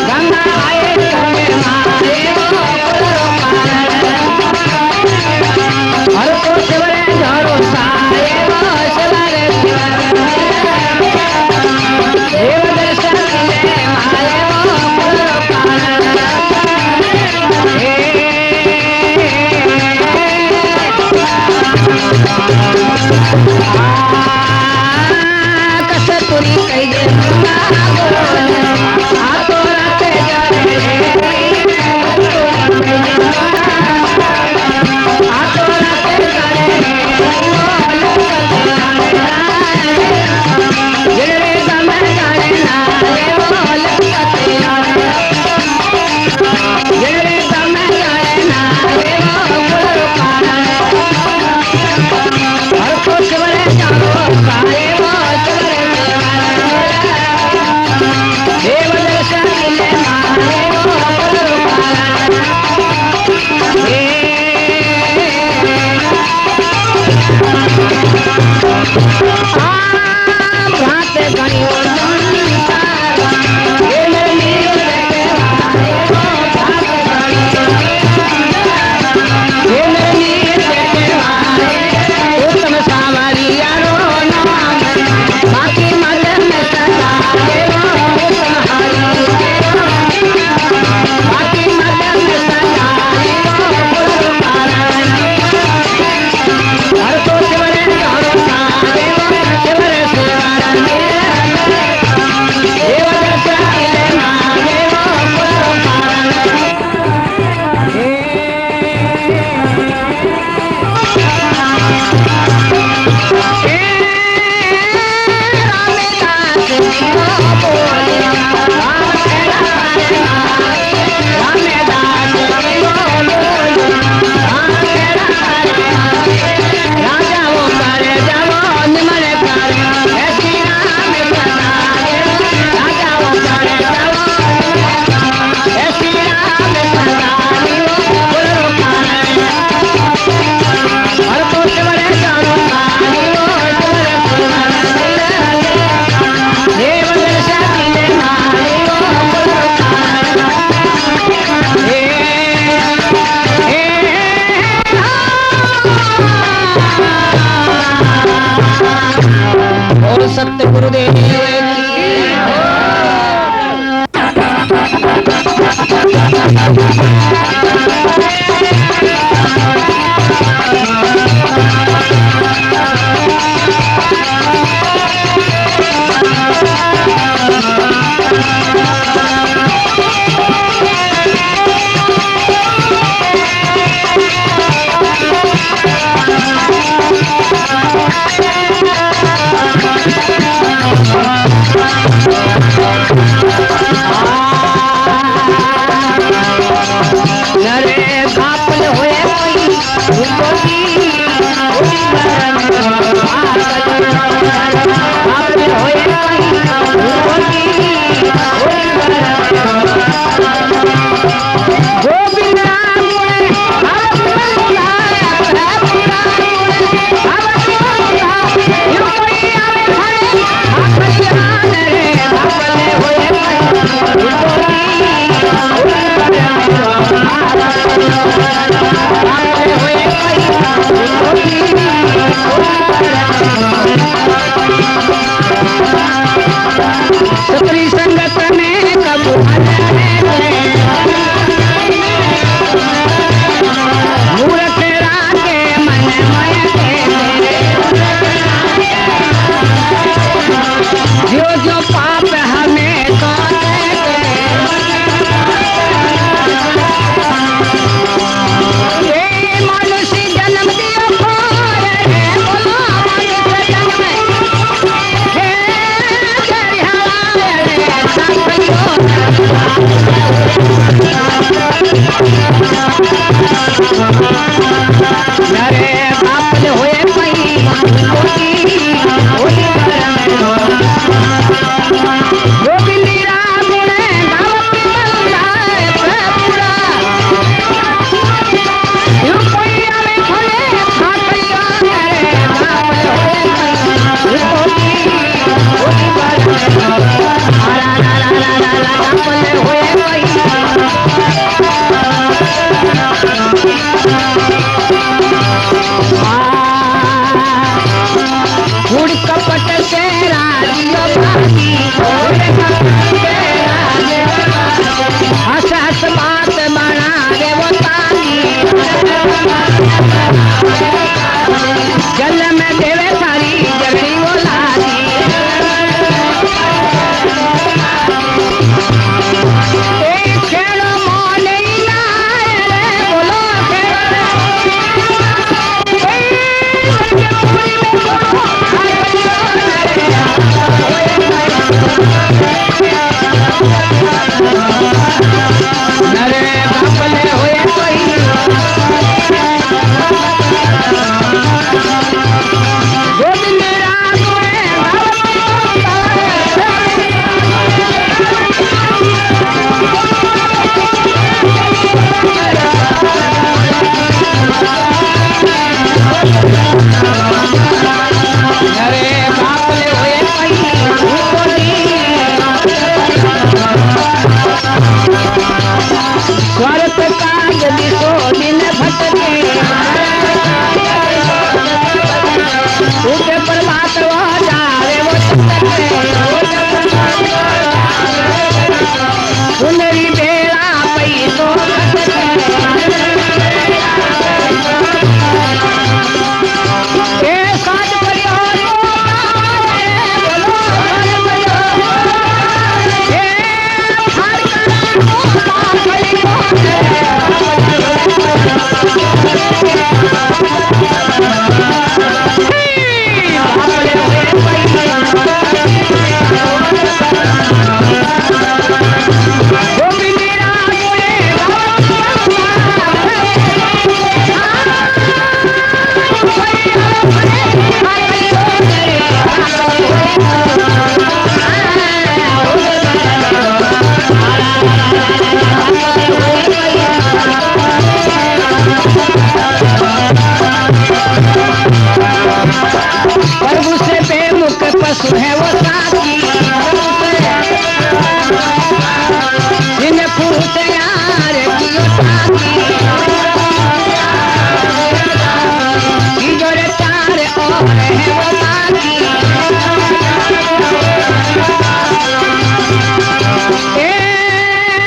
गंगा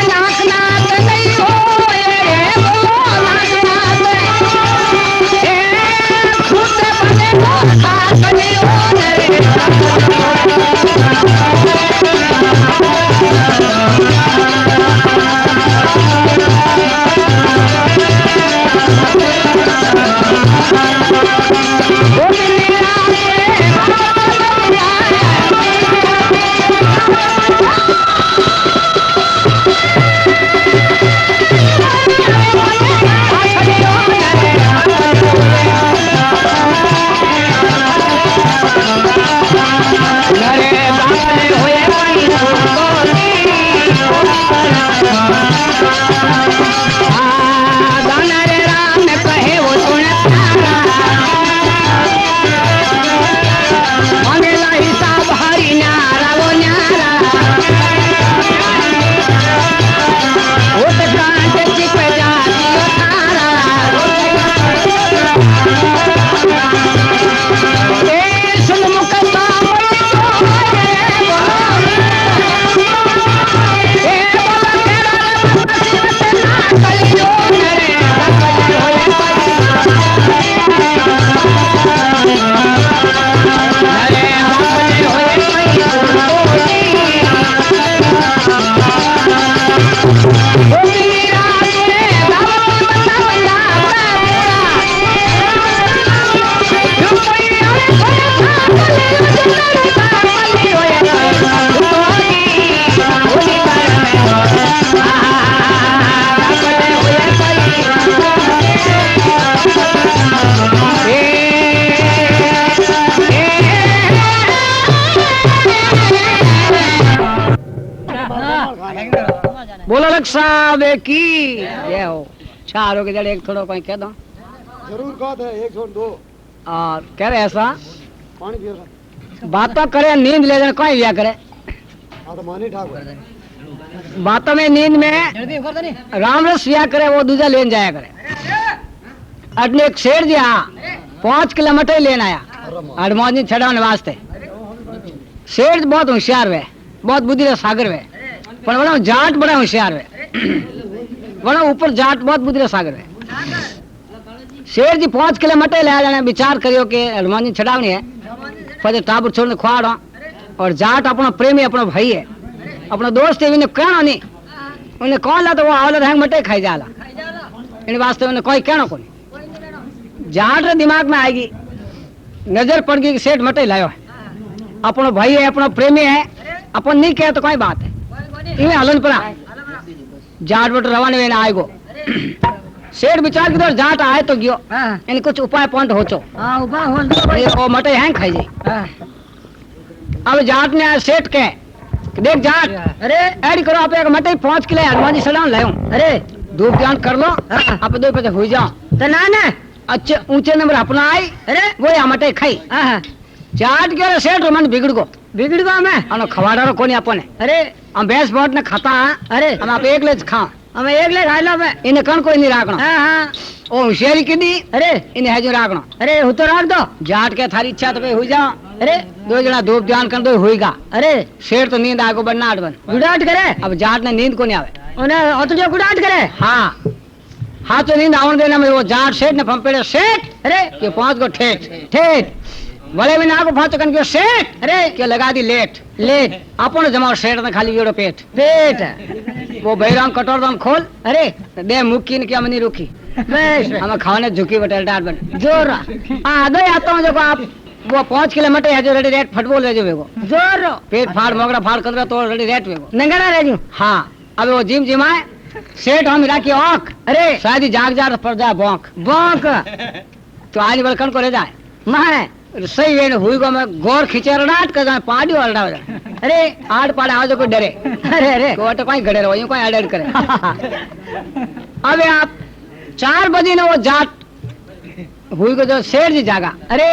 नाक नाक नहीं हो बोलो रक्षा की ये हो चारों के जड़े एक थोड़ा कोई कह दो जरूर बात है 102 और कह रहे ऐसा पानी पियो बातों करे नींद ले जाए कोई लिया करे तो मानी ठाकुर बातों में नींद में राम रस लिया करे वो दूजा लेन जाया करे अटने एक शेर दिया 5 किलोमीटर लेन आया हनुमान छड़ाने वास्ते शेर बहुत होशियार वे बहुत बुद्धि रा सागर वे पर बड़ा जाट बड़ा होशियार वे बड़ा ऊपर जाट बहुत बुद्धि रा सागर वे शेर जी 5 किलोमीटर ले जाने विचार करियो के हनुमान जी छड़ावनी है फिर टाबर छोड़ने खुआड़ा और जाट अपना प्रेमी अपना भाई है अपना दोस्त है इन्हें कहना नहीं उन्हें कौन ला तो वो आवल रहेंगे मटे खाई जाला इन वास्ते उन्हें कोई कहना को नहीं जाट रे दिमाग में आएगी नजर पड़ गई कि सेठ मटे लायो है अपना भाई है अपना प्रेमी है अपन नहीं कहे तो कोई बात है इन्हें हलन पड़ा जाट बट रवाने में आएगो सेठ विचार की जाट आए तो गयो इन कुछ उपाय पॉइंट हो चो उपाय हो मटे हैं खाई जाए अब जाट ने सेठ के देख जाट अरे ऐड करो आप एक मटे 5 किलो हनुमान जी सलाम लाऊं अरे धूप ध्यान कर लो आप दो पे हो जाओ तो ना ना अच्छे ऊंचे नंबर अपना आई अरे वो या मटे खाई जाट के सेठ मन बिगड़ गो मैं अनो खवाड़ा रो कोनी अपने अरे हम भैंस बहुत ने खाता अरे हम आप एक ले खा हम एक ले खाई लो मैं इन्हें कौन कोई नहीं राखना हां ओ होशियारी की दी अरे इन्हें है जो राखना अरे हो तो राख दो जाट के थारी इच्छा तो पे हो जाओ अरे 2 जना धूप ध्यान कर दो होएगा अरे शेर तो नींद आगो बननाट बन गुड़ाट करे अब जाट ने नींद को नहीं आवे उन्हें अतड़ियो गुड़ाट करे हां हाँ तो नींद आवन देना में वो जाट सेठ ने पंपेड़े सेठ अरे ये 5 को ठेठ ठेठ वले में ना को 5 कन के सेठ अरे के लगा दी लेट लेट अपन जमा सेठ ने खाली येड़ो पेट पेट वो बैराम कटोरदान खोल अरे दे मुक्कीन के मनी रुकी बस हम खाने झुकी बटल डाट बन जोर आ दो आता हूं देखो आप वो 5 किलोमीटर है जो रेडी रेट फुटबॉल ले जो वेगो जोर पेट फाड़ मोगरा फाड़ कंदरा तो रेडी रेट वेगो नंगड़ा रह जू हां अब वो जिम जिमाए सेठ हम राखी आंख अरे शायद जाग जा पर जा भौंक भौंक तो आज बलकन को ले जाए मैं सही वे हुई को मैं गोर खींचे रडाट कर जाए पाड़ी वाला अरे आड़ पाड़े आओ जो कोई डरे अरे अरे को तो कोई गड़े रहो यूं कोई अडर करे अबे आप 4 बजे ने वो जाट हुई को जो शेर जी जागा अरे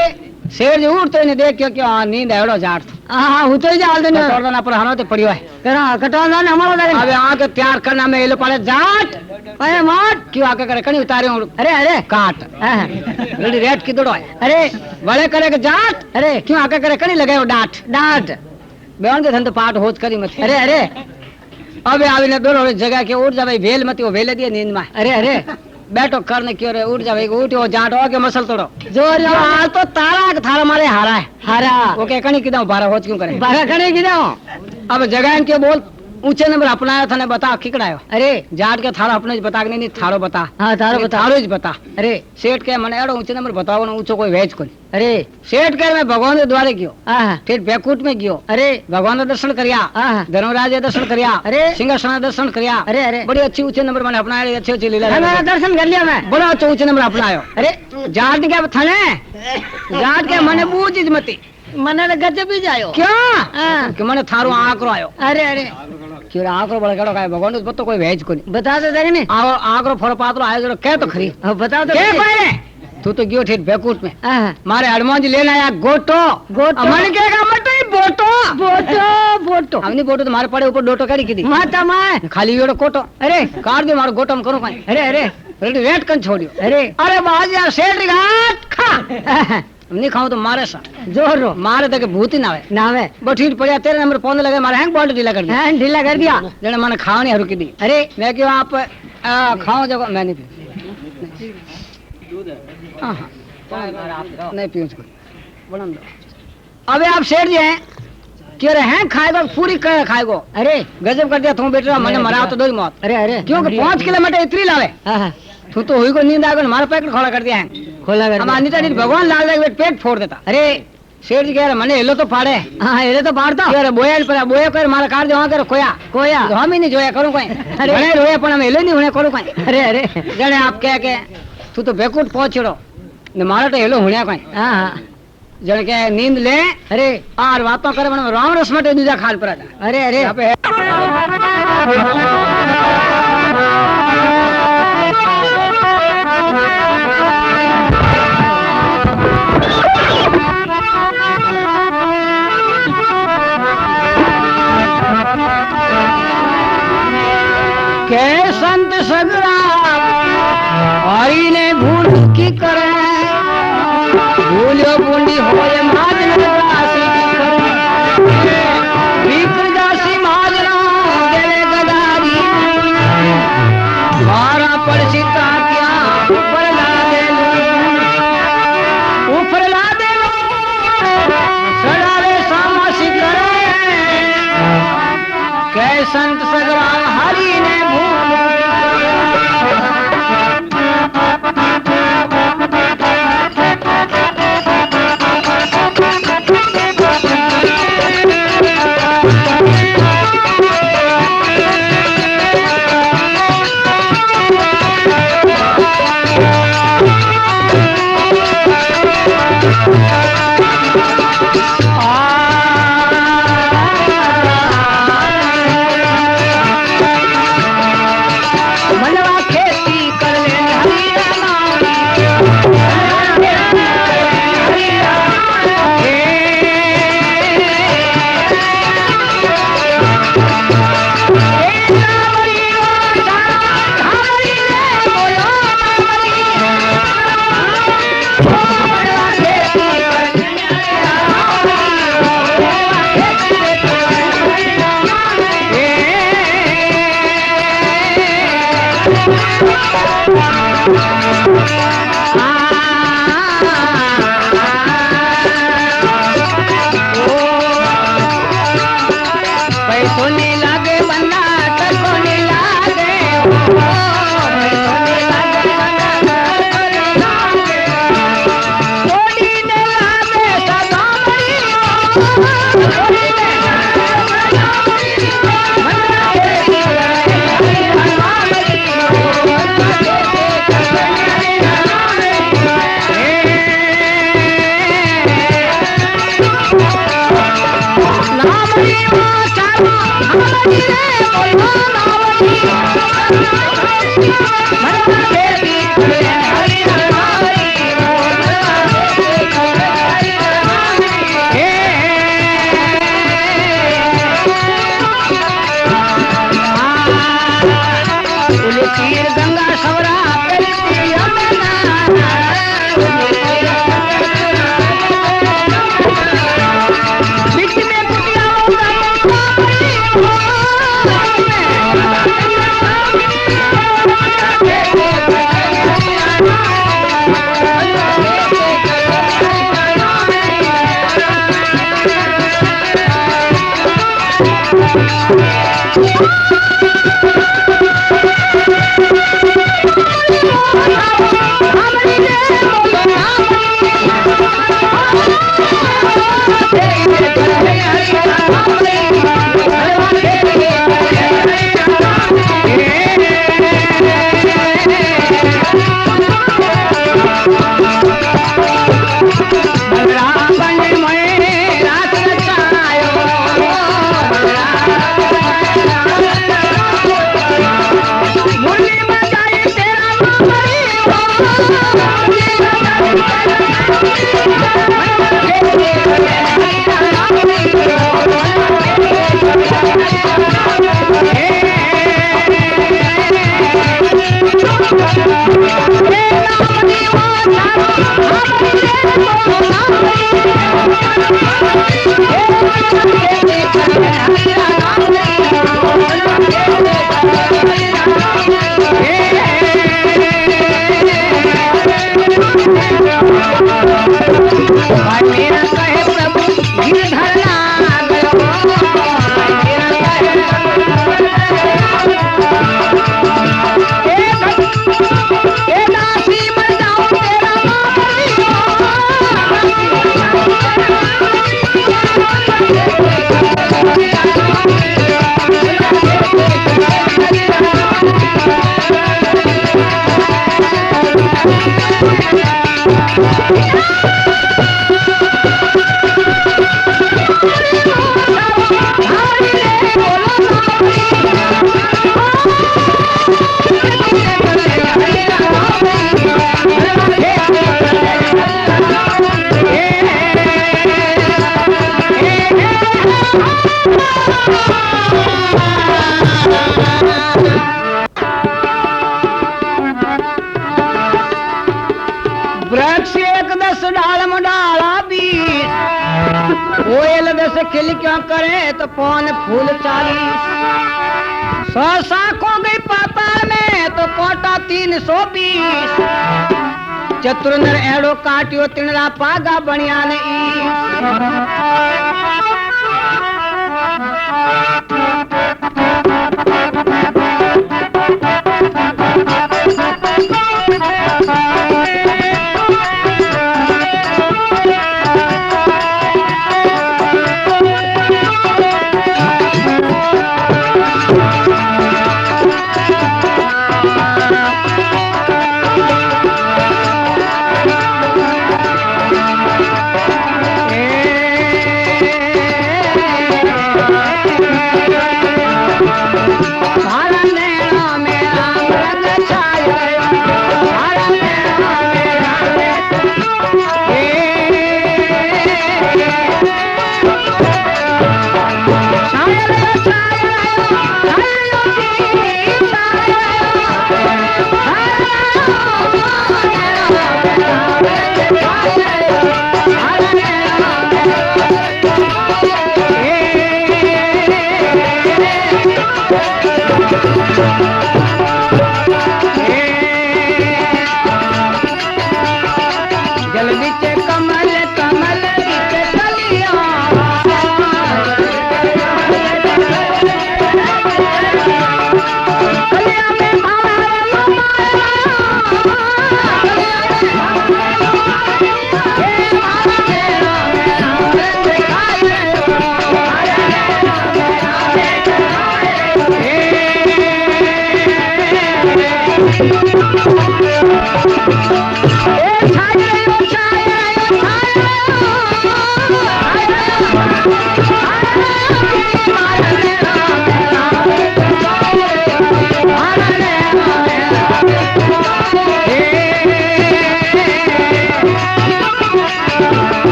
शेर जी उठ तो इन्हें देख क्यों नींद है जाट हाँ हूँ तो जाल देने कटोरदान पर हनो तो पड़ियो है करा कटोरदान हमारा दे अबे आके तैयार करना में ये लो पाले जाट अरे माट क्यों आके करे कनी उतारे हूं अरे अरे काट रेडी रेट की दौड़ो है अरे बड़े करे के जाट अरे क्यों आके करे कनी लगायो डांट डांट बेवन के धन तो पाट होच करी मत अरे अरे अबे आवीने दोरो जगह के उठ जा भाई वेल मत वो वेले दिए नींद में अरे अरे बैठो करने क्यों रे उठ जावे उठो जाट हो के मसल तोड़ो जोर आज तो तारा के थारा मारे हारा है हारा ओके कणी किदा 12 होच क्यों करे 12 कणी किदा अब जगह के बोल ऊंचे नंबर अपनाया था ने बता किकड़ायो अरे जाट के थारा अपने बता के नहीं थारो बता हां थारो बता थारो ही बता अरे सेठ के मने एड़ो ऊंचे नंबर बताओ न ऊंचो कोई वेच कोनी अरे सेठ के मैं भगवान के द्वारे गयो फिर बैकुट में गयो अरे भगवान का दर्शन करया धर्मराज के दर्शन करया अरे सिंहासन दर्शन करया अरे अरे बड़ी अच्छी ऊंचे नंबर मैंने अपनाया अच्छी अच्छी लीला मैंने दर्शन कर लिया मैं बड़ा अच्छा ऊंचे नंबर अपनायो अरे जाट के थाने जाट के मने बूझ मती मने गजब ही जायो क्या कि मने थारो आंकरो आयो अरे अरे क्यों आंकरो बड़ा कड़ो काय भगवान तो कोई भेज को नहीं बता दे देने आंकरो फर पात्रो आयो जो कह तो खरी बता दो के पाए तू तो गयो ठेठ बेकूट में मारे हनुमान जी लेने आया गोटो गोटो मन कहेगा मत बोटो बोटो बोटो हमने बोटो तो मारे पड़े ऊपर डोटो करी की दी माता मां खाली योड़ो कोटो अरे काट दे मारो गोटो में करो काई अरे अरे रेडी रेट कन छोड़ियो अरे अरे बाज यार सेठ घाट खा नहीं खाऊं तो मारे सा जोर रो मारे तक भूत ही ना आवे बठीट पड़िया तेरे नंबर पौंदे लगे मारे हैंग बॉल ढीला कर दिया हैंग ढीला कर दिया जने माने खावनी हरु की दी अरे मैं क्यों आप खाओ जब मैं नहीं पी दूध है हां नहीं पीऊं बड़ा अबे आप सेठ जी हैं क्यों रे हैं खाएगा पूरी खाएगो अरे गजब कर दिया तू बेटा मने मरा तो दो मौत अरे अरे क्यों 5 किलोमीटर इतनी लावे तू तो हुई को नींद आ गई हमारा पेट खोला कर दिया है खोला कर हमारी नीचे भगवान लाल लाल पेट फोड़ देता अरे शेर जी कह रहे मने हेलो तो फाड़े हां हेलो तो फाड़ता अरे बोया पर बोया कर मारा काट देवा कर कोया कोया तो हम ही नहीं जोया करूं कोई अरे रोया पण हम हेलो नहीं होने करूं कोई अरे अरे जने आप कह के तू तो बेकूट पहुंचड़ो ने मारा तो हेलो होण्या कोई हां हां जने के नींद ले अरे आर बातों करे मन राम रस मटे दूजा खाल पर अरे अरे के संत सगरा हरि ने भूल की करे भूलो बूंदी होए माजन दासी करे विप्र दासी माजना देले गदारी मारा परसिता क्या ऊपर ला दे सड़ावे सामासी करे के संत सगरा हरि ने कोयल वैसे खिल क्यों करे तो पौन फूल 40 100 साखों गई पाताल में तो कोटा 320 चतुर नर एड़ो काटियो तिणरा पागा बनिया ने